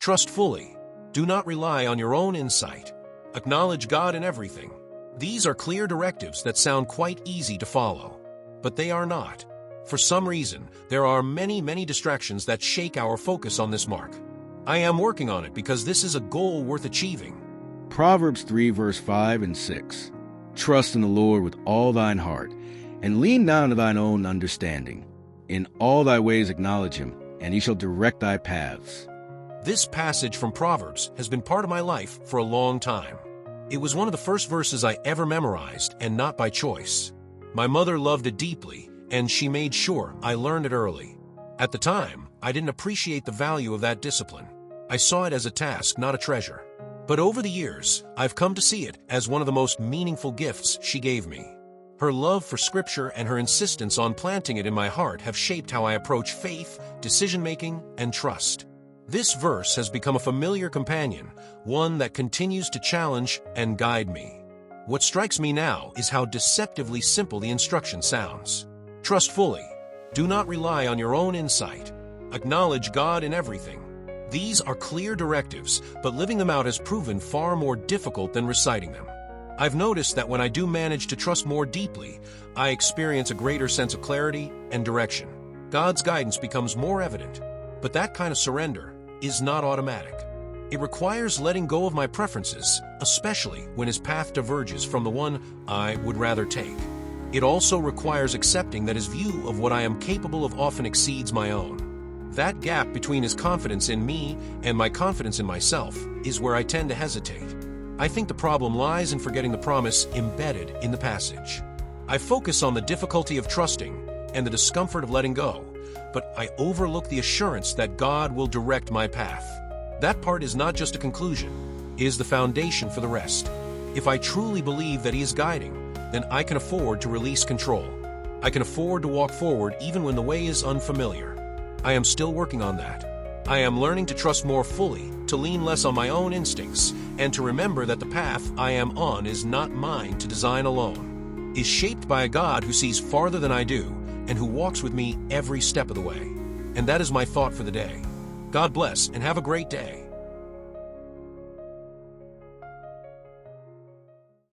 Trust fully. Do not rely on your own insight. Acknowledge God in everything. These are clear directives that sound quite easy to follow, but they are not. For some reason, there are many distractions that shake our focus on this mark. I am working on it because this is a goal worth achieving. Proverbs 3 verse 5 and 6. Trust in the Lord with all thine heart, and lean not to thine own understanding. In all thy ways acknowledge him, and he shall direct thy paths. This passage from Proverbs has been part of my life for a long time. It was one of the first verses I ever memorized, and not by choice. My mother loved it deeply, and she made sure I learned it early. At the time, I didn't appreciate the value of that discipline. I saw it as a task, not a treasure. But over the years, I've come to see it as one of the most meaningful gifts she gave me. Her love for Scripture and her insistence on planting it in my heart have shaped how I approach faith, decision-making, and trust. This verse has become a familiar companion, one that continues to challenge and guide me. What strikes me now is how deceptively simple the instruction sounds. Trust fully. Do not rely on your own insight. Acknowledge God in everything. These are clear directives, but living them out has proven far more difficult than reciting them. I've noticed that when I do manage to trust more deeply, I experience a greater sense of clarity and direction. God's guidance becomes more evident, but that kind of surrender is not automatic. It requires letting go of my preferences, especially when his path diverges from the one I would rather take. It also requires accepting that his view of what I am capable of often exceeds my own. That gap between his confidence in me and my confidence in myself is where I tend to hesitate. I think the problem lies in forgetting the promise embedded in the passage. I focus on the difficulty of trusting and the discomfort of letting go, but I overlook the assurance that God will direct my path. That part is not just a conclusion, it is the foundation for the rest. If I truly believe that he is guiding, then I can afford to release control. I can afford to walk forward even when the way is unfamiliar. I am still working on that. I am learning to trust more fully, to lean less on my own instincts, and to remember that the path I am on is not mine to design alone. It is shaped by a God who sees farther than I do and who walks with me every step of the way. And that is my thought for the day. God bless and have a great day.